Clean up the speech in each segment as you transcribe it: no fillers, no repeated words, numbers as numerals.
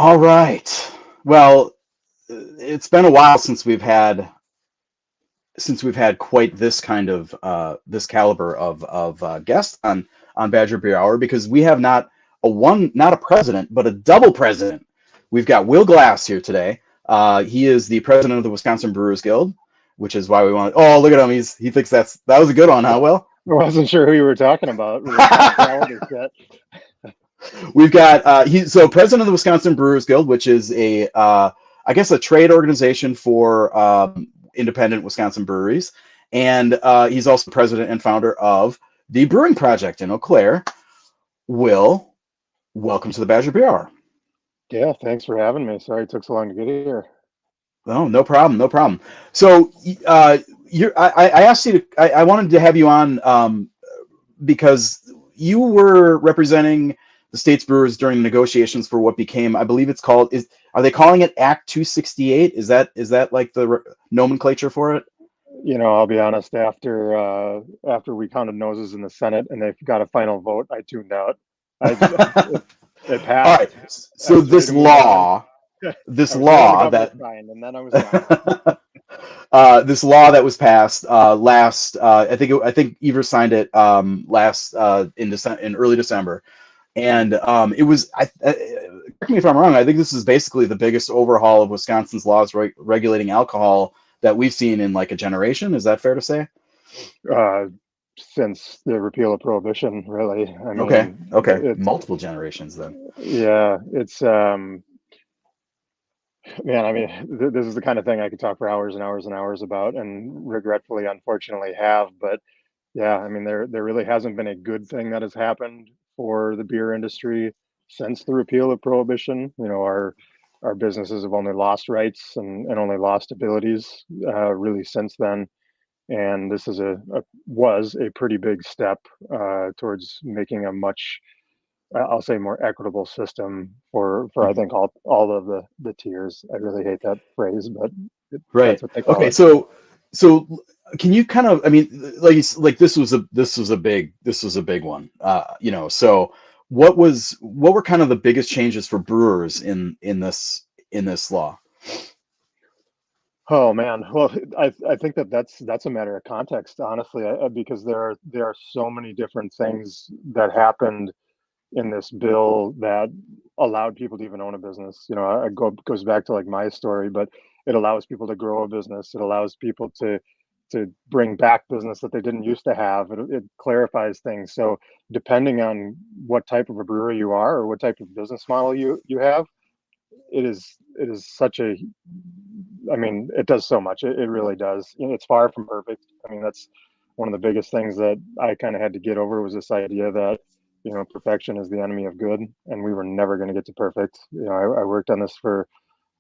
All right. Well, it's been a while since we've had quite this kind of this caliber of guest on Badger Beer Hour, because we have not a president but a double president. We've got Will Glass here today. He is the president of the Wisconsin Brewers Guild, which is why we want. Oh, look at him! He thinks that was a good one, huh, Will? I wasn't sure who you were talking about with the technicality set. We've got he's so president of the Wisconsin Brewers Guild, which is a I guess a trade organization for independent Wisconsin breweries, and he's also president and founder of the Brewing Projekt in Eau Claire. Will, welcome to the Badger Beer Hour. Yeah, thanks for having me. Sorry it took so long to get here. Oh, no problem, no problem. So I asked you to, I wanted to have you on because you were representing the state's brewers during negotiations for what became, I believe it's called, are they calling it Act 268? Is that like the nomenclature for it? I'll be honest, after we counted noses in the Senate and they got a final vote, I tuned out. It passed. All right. So this law that crying, and then I was this law that was passed last I think Evers signed it last in early December, and it was correct me if I'm wrong, I think this is basically the biggest overhaul of Wisconsin's laws regulating alcohol that we've seen in like a generation. Is that fair to say? Since the repeal of Prohibition, really. I mean, okay. Multiple generations then. Yeah, it's man, I mean, this is the kind of thing I could talk for hours and hours and hours about, and regretfully, unfortunately, have. But yeah, I mean, there really hasn't been a good thing that has happened for the beer industry since the repeal of Prohibition. Our businesses have only lost rights and only lost abilities really since then. And this was a pretty big step towards making a much, I'll say, more equitable system for I think all of the tiers. I really hate that phrase, but right. That's what they call it. So can you kind of, I mean, like this was a big one, so what were kind of the biggest changes for brewers in this law? Oh man, well, I think that's a matter of context, honestly, because there are so many different things that happened in this bill that allowed people to even own a business. Goes back to like my story, but it allows people to grow a business. It allows people to bring back business that they didn't used to have. It clarifies things. So depending on what type of a brewery you are or what type of business model you have, it is such a, I mean, it does so much. It really does. It's far from perfect. I mean, that's one of the biggest things that I kind of had to get over, was this idea that, perfection is the enemy of good, and we were never going to get to perfect. I worked on this for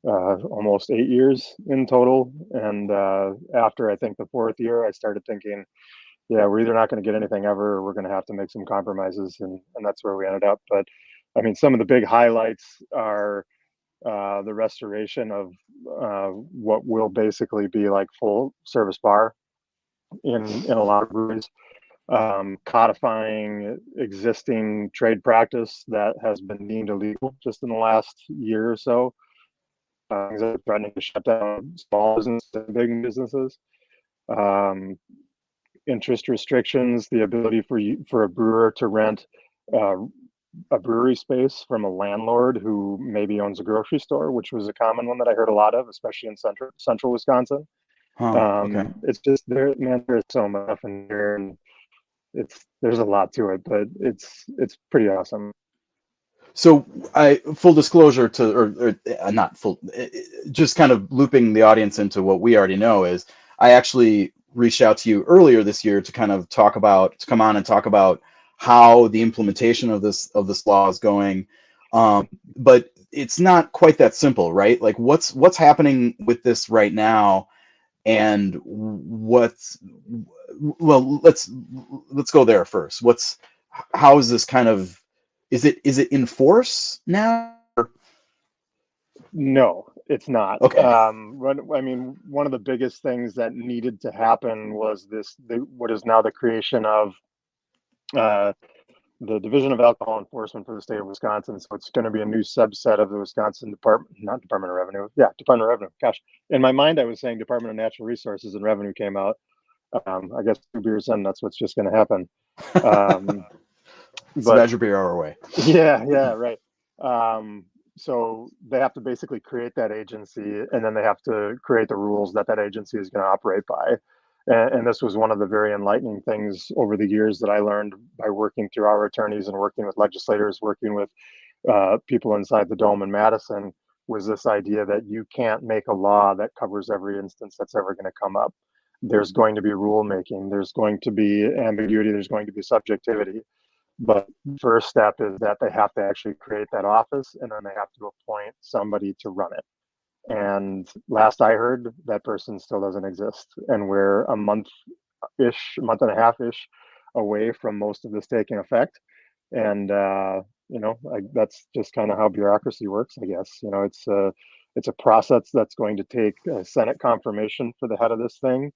almost 8 years in total. And after I think the 4th year, I started thinking, yeah, we're either not going to get anything ever, or we're going to have to make some compromises. And that's where we ended up. But I mean, some of the big highlights are the restoration of what will basically be like full service bar in a lot of breweries, codifying existing trade practice that has been deemed illegal just in the last year or so. Things that are threatening to shut down small businesses and big businesses. Interest restrictions, the ability for a brewer to rent a brewery space from a landlord who maybe owns a grocery store, which was a common one that I heard a lot of, especially in central Wisconsin. Okay. It's just there's so much in here, and there's a lot to it, but it's pretty awesome. So full disclosure or not full, just kind of looping the audience into what we already know, is I actually reached out to you earlier this year to kind of come on and talk about how the implementation of this law is going. But it's not quite that simple, right? Like what's happening with this right now, and let's go there first. How is this kind of, is it in force now? No, it's not. Okay. I mean, one of the biggest things that needed to happen was what is now the creation of the Division of Alcohol Enforcement for the state of Wisconsin. So it's going to be a new subset of the Wisconsin not Department of Revenue. Yeah, Department of Revenue. Gosh, in my mind, I was saying Department of Natural Resources, and Revenue came out. I guess 2 beers in, that's what's just going to happen. It's But Badger Beer our way. yeah, right. So they have to basically create that agency, and then they have to create the rules that that agency is going to operate by. And this was one of the very enlightening things over the years that I learned by working through our attorneys and working with legislators, working with people inside the Dome in Madison, was this idea that you can't make a law that covers every instance that's ever going to come up. There's going to be rulemaking, there's going to be ambiguity, there's going to be subjectivity. But the first step is that they have to actually create that office, and then they have to appoint somebody to run it. And last I heard, that person still doesn't exist. And we're a month and a half ish away from most of this taking effect. And, that's just kind of how bureaucracy works, I guess. It's a process that's going to take Senate confirmation for the head of this thing.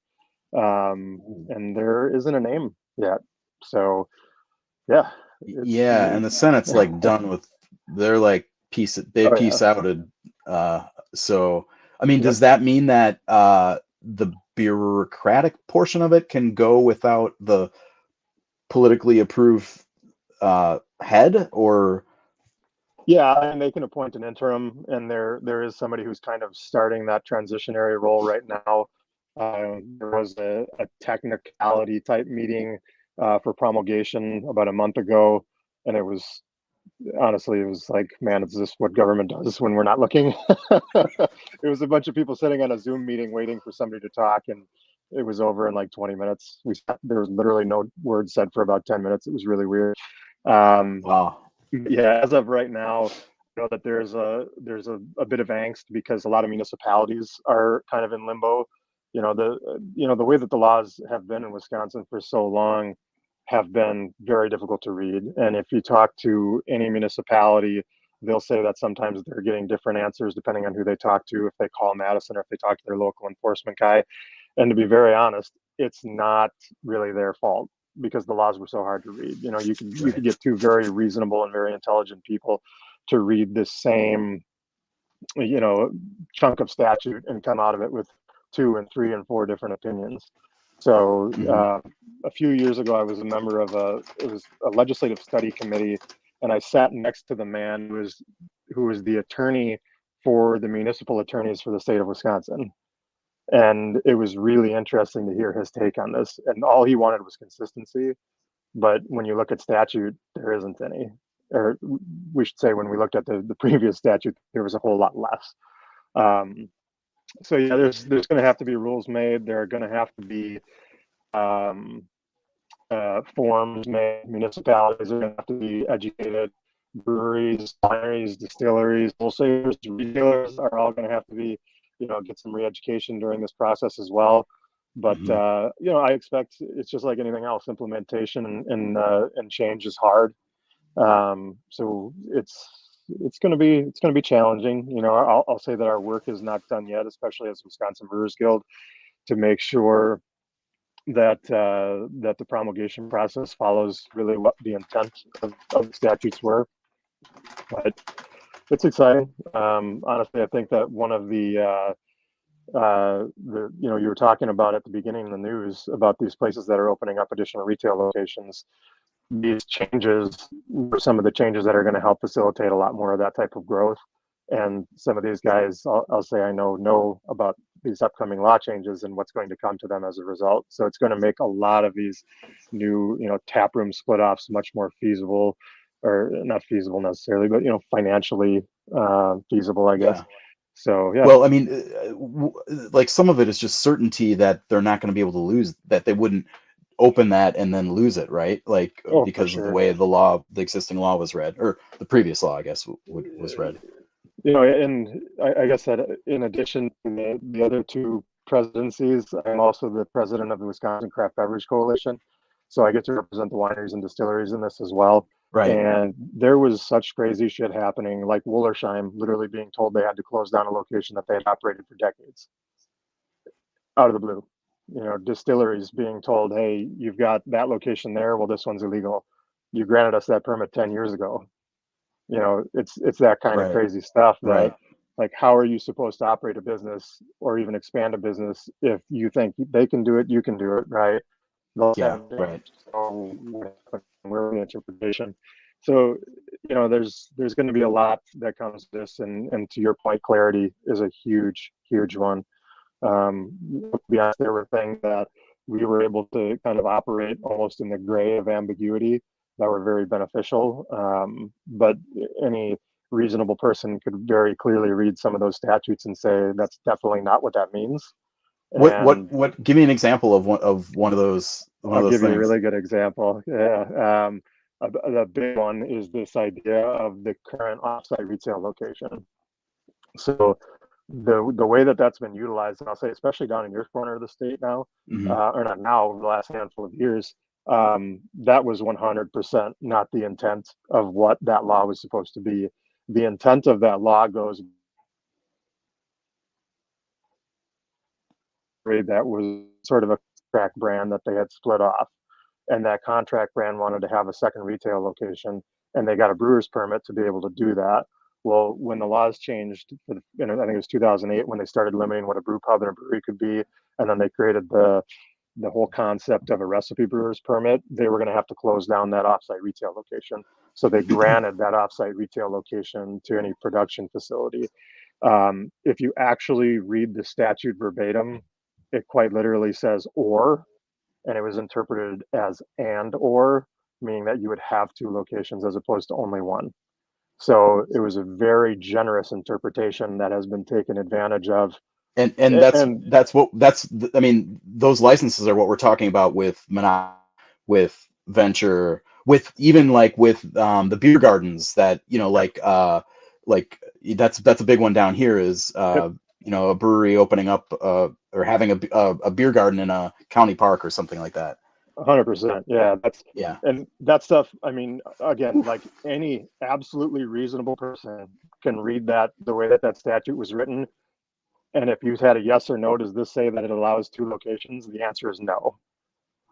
And there isn't a name yet. So, yeah. Yeah, and the Senate's like done with. They're like they Oh, peace yeah. outed. So I mean, Yep. does that mean that the bureaucratic portion of it can go without the politically approved head, or? Yeah, and they can appoint an interim, and there is somebody who's kind of starting that transitionary role right now. There was a technicality type meeting for promulgation about a month ago, and it was like, man, is this what government does when we're not looking? It was a bunch of people sitting on a Zoom meeting waiting for somebody to talk, and it was over in like 20 minutes. There was literally no word said for about 10 minutes. It was really weird. Um, Wow. yeah, as of right now, I know that there's a bit of angst because a lot of municipalities are kind of in limbo. The way that the laws have been in Wisconsin for so long have been very difficult to read. And if you talk to any municipality, they'll say that sometimes they're getting different answers depending on who they talk to, if they call Madison or if they talk to their local enforcement guy. And to be very honest, it's not really their fault because the laws were so hard to read. You Right. could get two very reasonable and very intelligent people to read the same, chunk of statute and come out of it with 2 and 3 and 4 different opinions. So Hmm. a few years ago, I was a member of a legislative study committee, and I sat next to the man who was the attorney for the municipal attorneys for the state of Wisconsin. And it was really interesting to hear his take on this. And all he wanted was consistency. But when you look at statute, there isn't any. Or we should say, when we looked at the previous statute, there was a whole lot less. So yeah, there's going to have to be rules made. There are going to have to be um, forms made. Municipalities are going to have to be educated. Breweries, wineries, distilleries, wholesalers, retailers are all going to have to be, get some re-education during this process as well. But Hmm. I expect it's just like anything else. Implementation and change is hard. So it's going to be challenging. I'll say that our work is not done yet, especially as Wisconsin Brewers Guild, to make sure that the promulgation process follows really what the intent of the statutes were. But it's exciting. Honestly, I think that one of you were talking about at the beginning of the news about these places that are opening up additional retail locations. These changes were some of the changes that are going to help facilitate a lot more of that type of growth. And some of these guys, I'll say, I know about these upcoming law changes and what's going to come to them as a result. So it's going to make a lot of these new, tap room split offs much more feasible, or not feasible necessarily, but financially feasible, I guess. Yeah. So yeah. Well, I mean, like some of it is just certainty that they're not going to be able to lose, that they wouldn't open that and then lose it, right? Like Oh, for because of the sure. way the existing law was read, or the previous law, I guess, was read. And I guess that in addition to the other two presidencies, I'm also the president of the Wisconsin Craft Beverage Coalition. So I get to represent the wineries and distilleries in this as well. Right. And there was such crazy shit happening, like Woolersheim literally being told they had to close down a location that they had operated for decades out of the blue. Distilleries being told, hey, you've got that location there. Well, this one's illegal. you granted us that permit 10 years ago. You know, it's that kind of Right. crazy stuff that, Right. like, how are you supposed to operate a business or even expand a business if you think they can do it, you can do it, right? They'll Yeah. have Right. so where the interpretation. So, you know, there's going to be a lot that comes to this, and to your point, clarity is a huge one. To be honest, there were things that we were able to kind of operate almost in the gray of ambiguity that were very beneficial. But any reasonable person could very clearly read some of those statutes and say that's definitely not what that means. And What? Give me an example of one I'll of those give you a things. really good example. Yeah. The big one is this idea of the current offsite retail location. So the way that that's been utilized, and I'll say especially down in your corner of the state now, Hmm. or not now, over the last handful of years, that was 100% not the intent of what that law was supposed to be. The intent of that law goes that was sort of a contract brand that they had split off, and that contract brand wanted to have a second retail location, and they got a brewer's permit to be able to do that. Well, when the laws changed, I think it was 2008 when they started limiting what a brew pub and a brewery could be, and then they created the whole concept of a recipe brewer's permit. They were going to have to close down that offsite retail location, so they granted that offsite retail location to any production facility. If you actually read the statute verbatim, it quite literally says "or," and it was interpreted as "and or," meaning that you would have two locations as opposed to only one. So it was a very generous interpretation that has been taken advantage of. And And I mean, those licenses are what we're talking about with with venture, with even like with the beer gardens that, like that's a big one down here is a brewery opening up or having a beer garden in a county park or something like that. 100%, yeah, Yeah. and that stuff. I mean, again, like any absolutely reasonable person can read that the way that that statute was written. And if you had a yes or no, does this say that it allows two locations? The answer is no.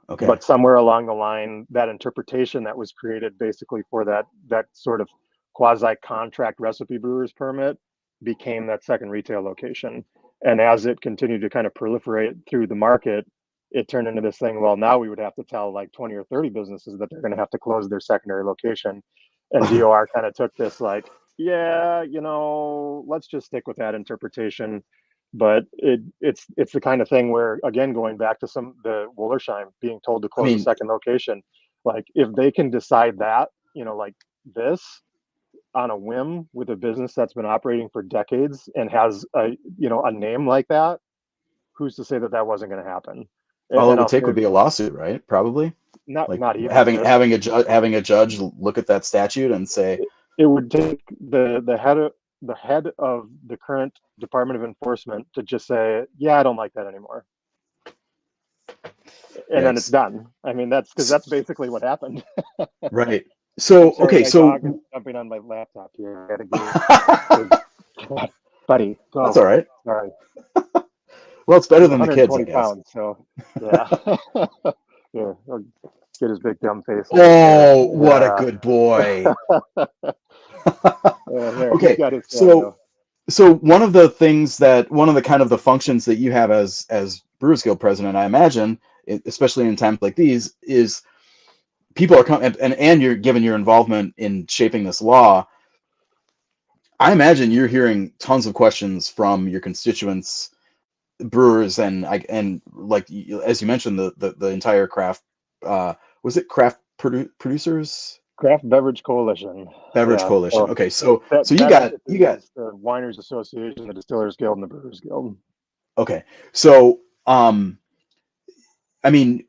Okay. But somewhere along the line, that interpretation that was created basically for that sort of quasi contract recipe brewer's permit became that second retail location. And as it continued to kind of proliferate through the market, it turned into this thing. Well, now we would have to tell like 20 or 30 businesses that they're going to have to close their secondary location. And DOR kind of took this like, yeah, let's just stick with that interpretation. But it's the kind of thing where, again, going back to the Wollersheim being told to I close a mean, second location, like if they can decide that, like this on a whim with a business that's been operating for decades and has a name like that, who's to say that that wasn't going to happen? all it And would I'll take say would be a lawsuit, right? Probably. not Like not even just having a judge look at that statute and say, it would take the head of the current Department of Enforcement to just say, yeah, I don't like that anymore, and then it's yikes. done. I mean, that's because that's basically what happened. Right. I'm So, sorry, okay, my so dog is jumping on my laptop here. I gotta give buddy, that's go. all right. Sorry. Well, it's better He's than the kids, 120 I guess. pounds, so yeah. Yeah, he'll get his big dumb face over here. Oh, what a good boy. There, he's Okay, got his so cameo. one of the kind of the functions that you have as Brewers Guild president, I imagine, especially in times like these, is people are coming and you're given your involvement in shaping this law. I imagine you're hearing tons of questions from your constituents, brewers, and like as you mentioned, the entire craft, was it craft producers Craft Beverage Coalition. beverage Yeah. coalition? So Okay, so you that got entity is the Winers Association, the Distillers Guild, and the Brewers Guild. okay, so I mean,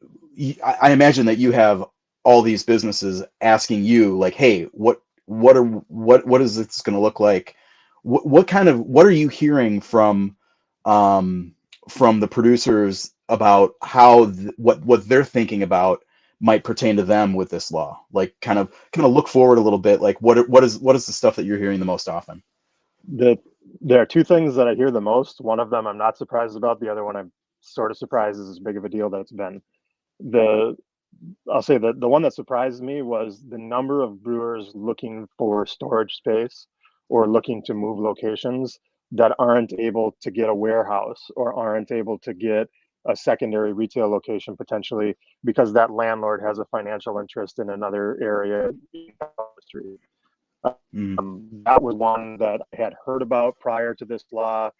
I imagine that you have all these businesses asking you like, hey, what is this going to look like? What are you hearing from the producers about how what they're thinking about might pertain to them with this law? Like kind of look forward a little bit. Like what is the stuff that you're hearing the most often? The There are two things that I hear the most. One of them I'm not surprised about. The other one I'm sort of surprised is as big of a deal that it's been. The I'll say that the one that surprised me was the number of brewers looking for storage space or looking to move locations that aren't able to get a warehouse or aren't able to get a secondary retail location potentially because that landlord has a financial interest in another area in the industry. Mm. That was one that I had heard about prior to this law,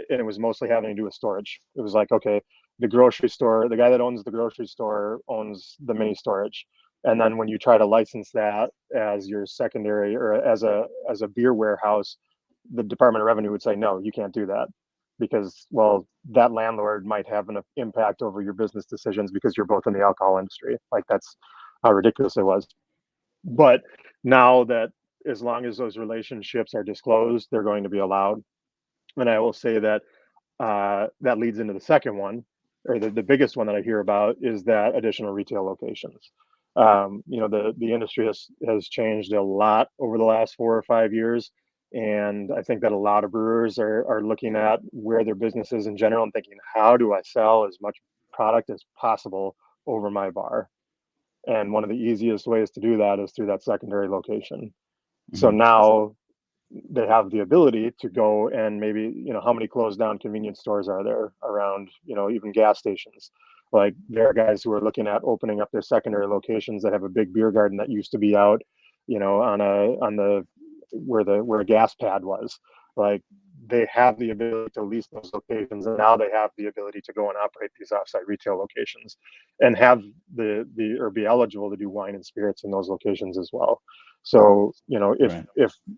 and it was mostly having to do with storage. It was like, okay, the grocery store, the guy that owns the grocery store owns the mini storage, and then when you try to license that as your secondary or as a beer warehouse, the Department of Revenue would say, no, you can't do that because, well, that landlord might have an impact over your business decisions because you're both in the alcohol industry. Like that's how ridiculous it was. But now that as long as those relationships are disclosed, they're going to be allowed. And I will say that that leads into the second one, or the biggest one that I hear about is that additional retail locations. The industry has changed a lot over the last 4 or 5 years. And I think that a lot of brewers are looking at where their business is in general and thinking, how do I sell as much product as possible over my bar? And one of the easiest ways to do that is through that secondary location. So Mm-hmm. now they have the ability to go and maybe, how many closed down convenience stores are there around, even gas stations? Like there are guys who are looking at opening up their secondary locations that have a big beer garden that used to be out, on the where a gas pad was. Like they have the ability to lease those locations, and now they have the ability to go and operate these offsite retail locations, and have the or be eligible to do wine and spirits in those locations as well. So if Right.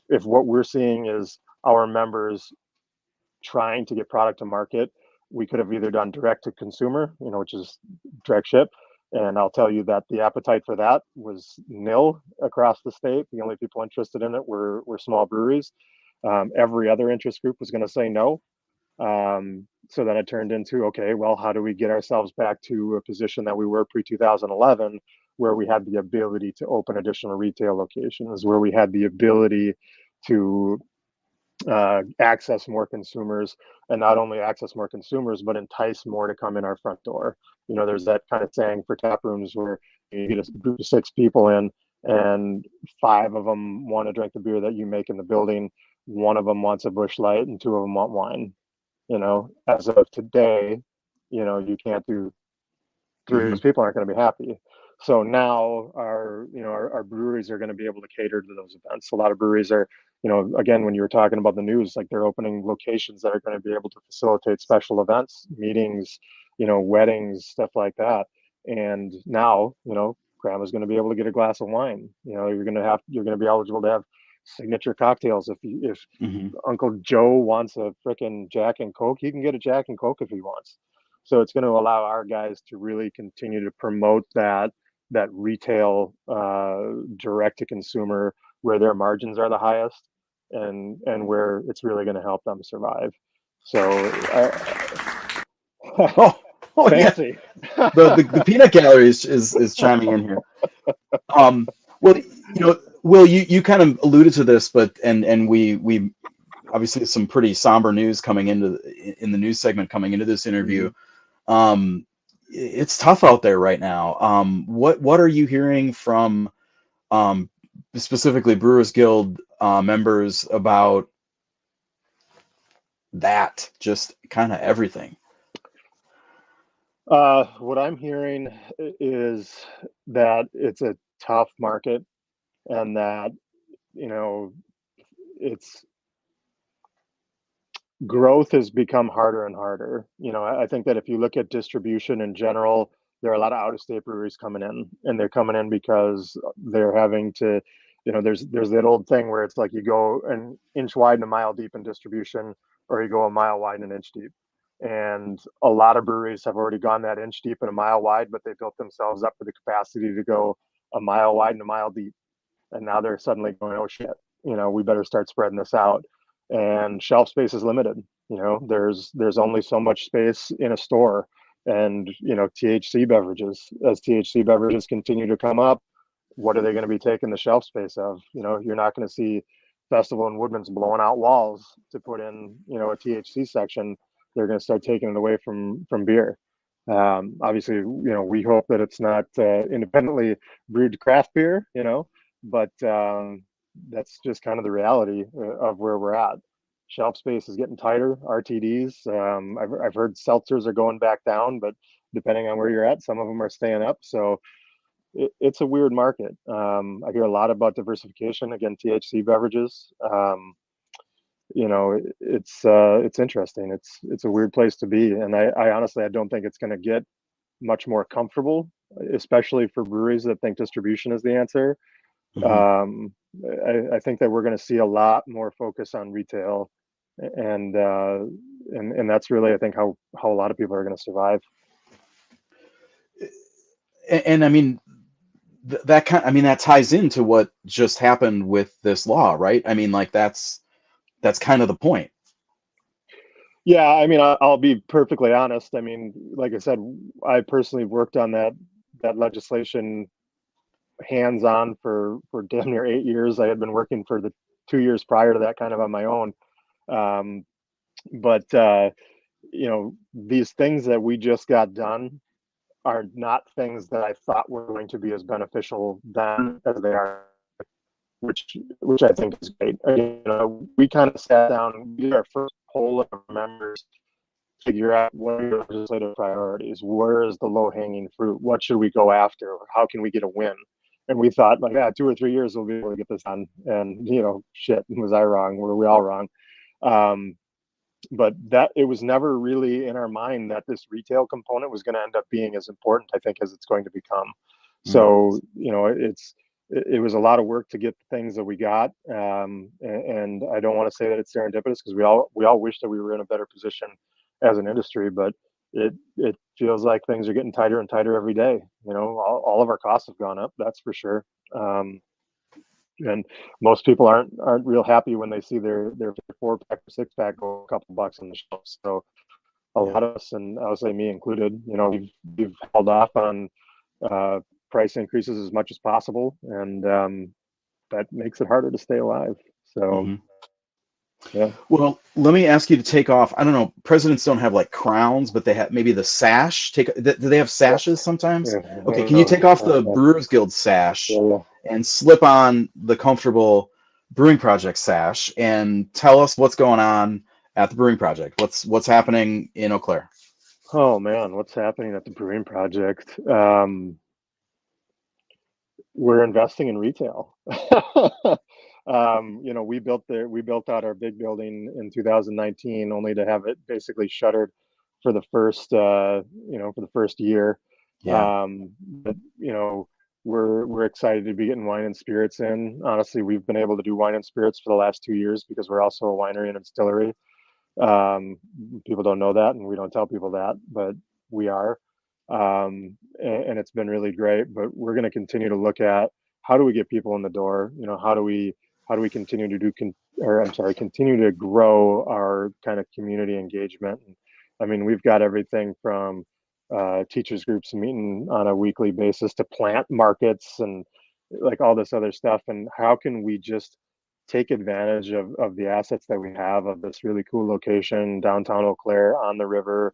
if what we're seeing is our members trying to get product to market, we could have either done direct to consumer, which is direct ship. And I'll tell you that the appetite for that was nil across the state. The only people interested in it were small breweries. Every other interest group was going to say no. So then it turned into, okay, well, how do we get ourselves back to a position that we were pre 2011, where we had the ability to open additional retail locations, where we had the ability to access more consumers, and not only access more consumers, but entice more to come in our front door. There's that kind of saying for tap rooms where you get a group of 6 people in, and 5 of them want to drink the beer that you make in the building. 1 of them wants a Busch Light, and 2 of them want wine. As of today, you can't do 3 of Mm-hmm. those people aren't going to be happy. So now our breweries are going to be able to cater to those events. A lot of breweries are, again, when you were talking about the news, like they're opening locations that are going to be able to facilitate special events, meetings, weddings, stuff like that. And now, grandma's going to be able to get a glass of wine. You're going to be eligible to have signature cocktails. If Mm-hmm. Uncle Joe wants a freaking Jack and Coke, he can get a Jack and Coke if he wants. So it's going to allow our guys to really continue to promote that retail direct to consumer, where their margins are the highest, and where it's really going to help them survive. So Oh, oh yeah. fancy. The peanut gallery is chiming in here. Well, Will, you kind of alluded to this, but and we obviously some pretty somber news coming in the news segment coming into this interview. It's tough out there right now. What are you hearing from specifically Brewers Guild members about that? Just kind of everything. What I'm hearing is that it's a tough market, and that it's growth has become harder and harder. I think that if you look at distribution in general, there are a lot of out of state breweries coming in, and they're coming in because they're having to, there's that old thing where it's like you go an inch wide and a mile deep in distribution, or you go a mile wide and an inch deep. And a lot of breweries have already gone that inch deep and a mile wide, but they built themselves up for the capacity to go a mile wide and a mile deep. And now they're suddenly going, oh shit, we better start spreading this out. And shelf space is limited. There's only so much space in a store. And THC beverages, as THC beverages continue to come up, what are they going to be taking the shelf space of? You're not going to see Festival and Woodman's blowing out walls to put in a THC section. They're going to start taking it away from beer. Obviously, we hope that it's not independently brewed craft beer, but that's just kind of the reality of where we're at. Shelf space is getting tighter. RTDs, I've heard seltzers are going back down, but depending on where you're at, some of them are staying up. So it's a weird market. I hear a lot about diversification. Again, THC beverages. It's interesting. It's a weird place to be, and I honestly I don't think it's going to get much more comfortable, especially for breweries that think distribution is the answer. Hmm. Um, I think that we're going to see a lot more focus on retail, and and that's really I think how a lot of people are going to survive. And I mean, I mean, that ties into what just happened with this law, right? I mean, like that's kind of the point. Yeah, I mean, I'll be perfectly honest. I mean, like I said, I personally worked on that legislation hands-on for damn near 8 years. I had been working for the 2 years prior to that kind of on my own. Um, but these things that we just got done are not things that I thought were going to be as beneficial then as they are, which I think is great. We kind of sat down, we did our first poll of members, figure out what are your legislative priorities, where is the low-hanging fruit, what should we go after, how can we get a win. And we thought, like, 2 or 3 years we'll be able to get this done. And shit, was I wrong? Were we all wrong? Um, but that it was never really in our mind that this retail component was going to end up being as important, I think, as it's going to become. Mm. So it was a lot of work to get the things that we got, and I don't want to say that it's serendipitous because we all wish that we were in a better position as an industry, but it feels like things are getting tighter and tighter every day. All of our costs have gone up, that's for sure. And most people aren't real happy when they see their 4 pack or 6 pack go a couple bucks on the shelf. So a Yeah. lot of us, and I would say me included, we've held off on uh, price increases as much as possible, and that makes it harder to stay alive. So Hmm. yeah, Well, let me ask you to take off. I don't know. Presidents don't have like crowns, but they have maybe the sash. Do they have yeah, sashes sometimes? yeah, Okay, can you take off the Brewers Guild yeah, sash yeah. and slip on the comfortable Brewing Projekt sash and tell us what's going on at the Brewing Projekt? What's happening in Eau Claire? Oh man, what's happening at the Brewing Project? We're investing in retail. We built out our big building in 2019, only to have it basically shuttered for the first year. Yeah. But we're excited to be getting wine and spirits in. Honestly, we've been able to do wine and spirits for the last 2 years because we're also a winery and a distillery. Um, People don't know that, and we don't tell people that, but we are. And it's been really great. But we're going to continue to look at how do we get people in the door. How do we continue to continue to grow our kind of community engagement. And, I mean, we've got everything from teachers groups meeting on a weekly basis to plant markets and like all this other stuff. And how can we just take advantage of the assets that we have of this really cool location downtown Eau Claire on the river,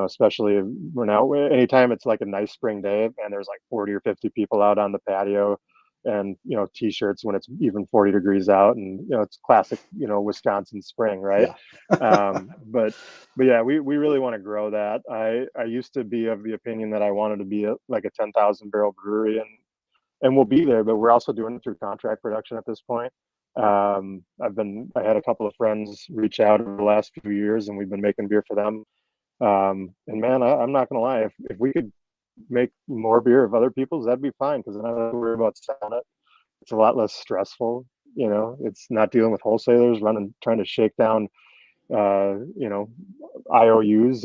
especially when out anytime it's like a nice spring day and there's like 40 or 50 people out on the patio and t-shirts when it's even 40 degrees out, and it's classic Wisconsin spring, right? Yeah. But yeah, we really want to grow that. I used to be of the opinion that I wanted to be like a 10,000 barrel brewery, and we'll be there, but we're also doing it through contract production at this point. I had a couple of friends reach out over the last few years, and we've been making beer for them. And man, I'm not gonna lie, if we could make more beer of other people's, that'd be fine because then I don't have to worry about selling it. It's a lot less stressful. It's not dealing with wholesalers trying to shake down, IOUs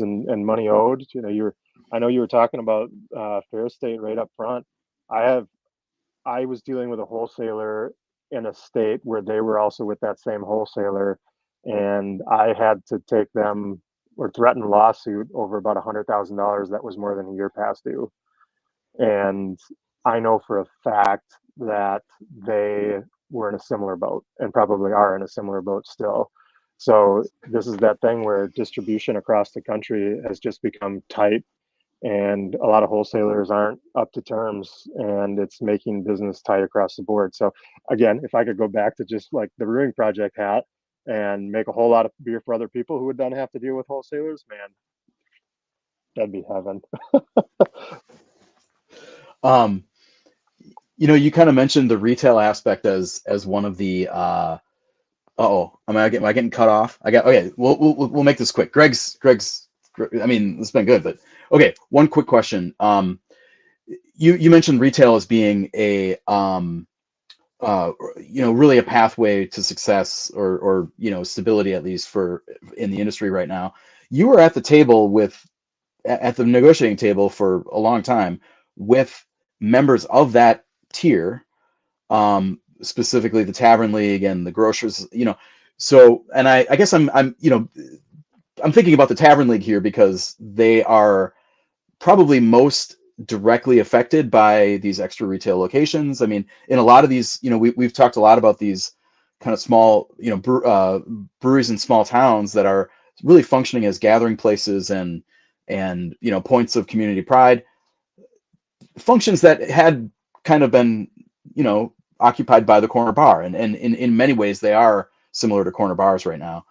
and money owed. I know you were talking about Fair State right up front. I have I was dealing with a wholesaler in a state where they were also with that same wholesaler, and I had to take them or threaten lawsuit over about $100,000 that was more than a year past due. And I know for a fact that they were in a similar boat and probably are in a similar boat still. So this is that thing where distribution across the country has just become tight, and a lot of wholesalers aren't up to terms, and it's making business tight across the board. So again, if I could go back to just like the Brewing Projekt hat and make a whole lot of beer for other people who would then have to deal with wholesalers, man, that'd be heaven. Um, you kind of mentioned the retail aspect as one of the uh-oh, am I getting cut off? Okay, we'll make this quick. I mean, it's been good, but okay, one quick question. You mentioned retail as being a really a pathway to success or stability, at least for in the industry right now. You were at the table at the negotiating table for a long time with members of that tier, specifically the Tavern League and the grocers, So, and I guess I'm thinking about the Tavern League here because they are probably most directly affected by these extra retail locations. I mean, in a lot of these, we've talked a lot about these kind of small, breweries in small towns that are really functioning as gathering places and points of community pride, functions that had kind of been, occupied by the corner bar, and in many ways they are similar to corner bars right now.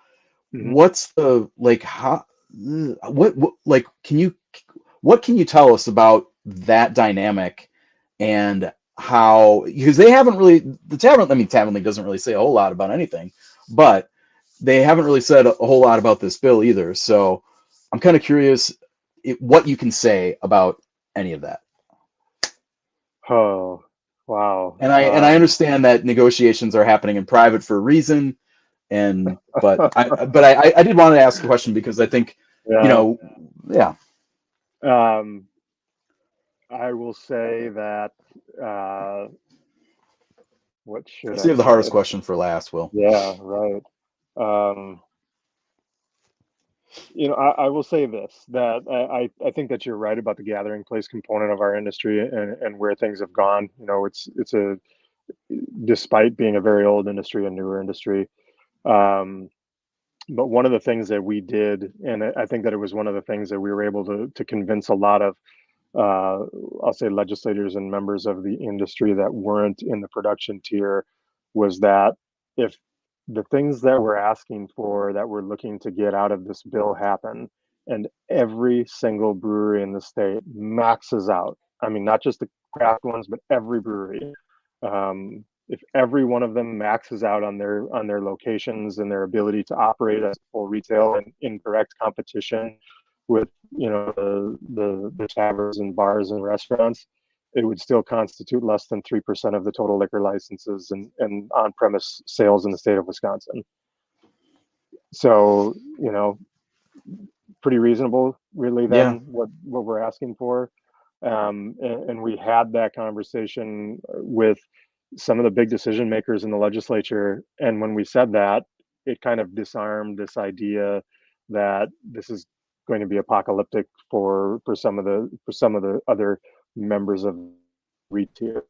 Mhm. What's the like how what like what can you tell us about that dynamic and how, because they haven't really, Tavern League doesn't really say a whole lot about anything, but they haven't really said a whole lot about this bill either. So I'm kind of curious what you can say about any of that. Oh, wow. And I understand that negotiations are happening in private for a reason, but I did want to ask a question because I think, you Yeah. know, yeah. Um, I will say that, uh, what should I Save the hardest say? question for last, Will. Yeah, right. Um, I will say this, that I think that you're right about the gathering place component of our industry and where things have gone. It's a despite being a very old industry, a newer industry. Um, but one of the things that we did, and I think that it was one of the things that we were able to convince a lot of, I'll say, legislators and members of the industry that weren't in the production tier, was that if the things that we're asking for, that we're looking to get out of this bill happen, and every single brewery in the state maxes out, I mean, not just the craft ones, but every brewery, if every one of them maxes out on their locations and their ability to operate as full retail and in direct competition with the taverns and bars and restaurants, it would still constitute less than 3% of the total liquor licenses and on-premise sales in the state of Wisconsin. So, pretty reasonable, really, Yeah. then, what we're asking for. And we had that conversation with some of the big decision makers in the legislature. And when we said that, it kind of disarmed this idea that this is going to be apocalyptic for some of the other members of retail.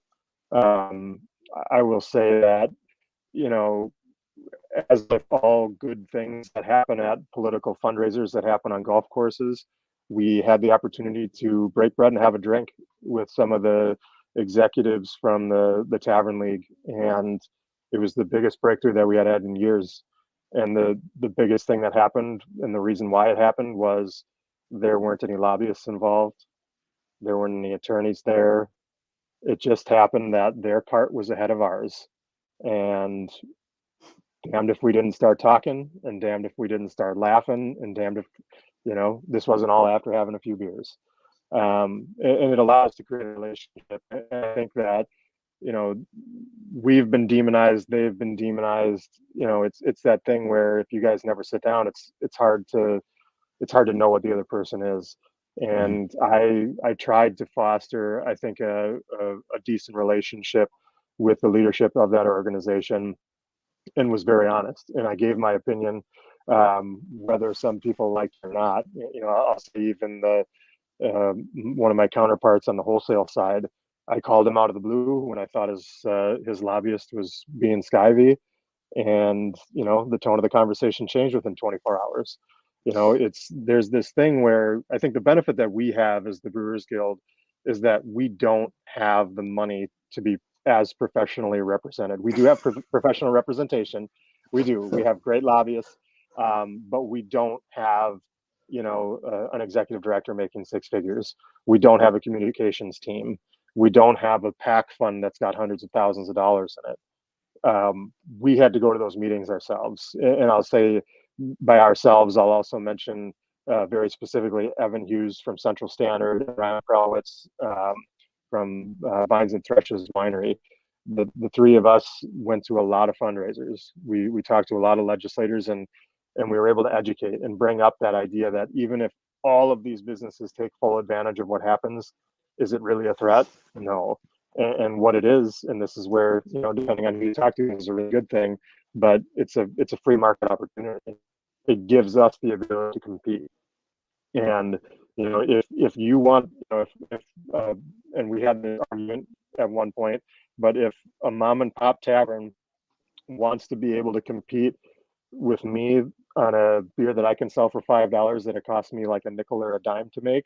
Um, I will say that, you know, as with all good things that happen at political fundraisers that happen on golf courses, we had the opportunity to break bread and have a drink with some of the executives from the Tavern League, and it was the biggest breakthrough that we had in years. And the biggest thing that happened, and the reason why it happened, was there weren't any lobbyists involved. There weren't any attorneys there. It just happened that their cart was ahead of ours, and damned if we didn't start talking, and damned if we didn't start laughing, and damned if this wasn't all after having a few beers. And it allows us to create a relationship. And I think that you know we've been demonized, they've been demonized. It's that thing where if you guys never sit down, it's hard to know what the other person is. Mhm. And I tried to foster, I think, a decent relationship with the leadership of that organization, and was very honest. And I gave my opinion, whether some people liked it or not. I'll say even one of my counterparts on the wholesale side, I called him out of the blue when I thought his lobbyist was being skivy, and the tone of the conversation changed within 24 hours. there's this thing where I think the benefit that we have as the Brewers Guild is that we don't have the money to be as professionally represented. We do have professional representation. We do. We have great lobbyists, but we don't have, an executive director making six figures. We don't have a communications team. We don't have a PAC fund that's got hundreds of thousands of dollars in it. We had to go to those meetings ourselves. And I'll say by ourselves, I'll also mention very specifically Evan Hughes from Central Standard, Ryan Kralowitz from Vines and Threshes Winery. The three of us went to a lot of fundraisers. We talked to a lot of legislators, and we were able to educate and bring up that idea that even if all of these businesses take full advantage of what happens, is it really a threat? No. And what it is, and this is where, depending on who you talk to, is a really good thing, but it's a free market opportunity. It gives us the ability to compete. And if you want, and we had the argument at one point, but if a mom and pop tavern wants to be able to compete with me on a beer that I can sell for $5 that it costs me like a nickel or a dime to make,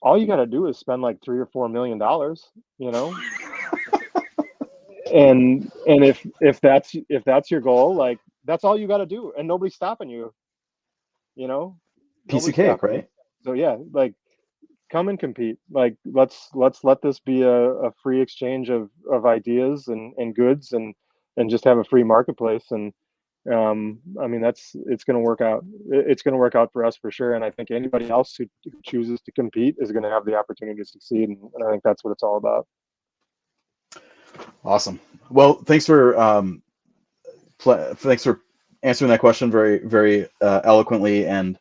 all you got to do is spend like $3 or $4 million, and if that's your goal, like that's all you got to do, and nobody's stopping you. Piece of cake, right? So yeah, like come and compete. Like let's let this be a free exchange of ideas and goods, and just have a free marketplace. And I mean, it's going to work out. It's going to work out for us for sure. And I think anybody else who chooses to compete is going to have the opportunity to succeed. And I think that's what it's all about. Awesome. Well, thanks for answering that question very, very eloquently and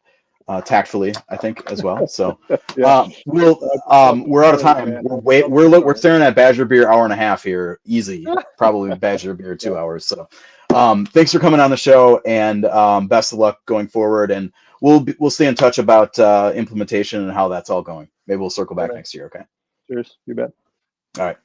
tactfully, I think, as well. So Yeah. we're out of time. We're staring at Badger Beer hour and a half here, easy. Probably Badger Beer 2 hours. So thanks for coming on the show, and best of luck going forward. And we'll stay in touch about implementation and how that's all going. Maybe we'll circle back next year. Okay. Cheers. You bet. All right.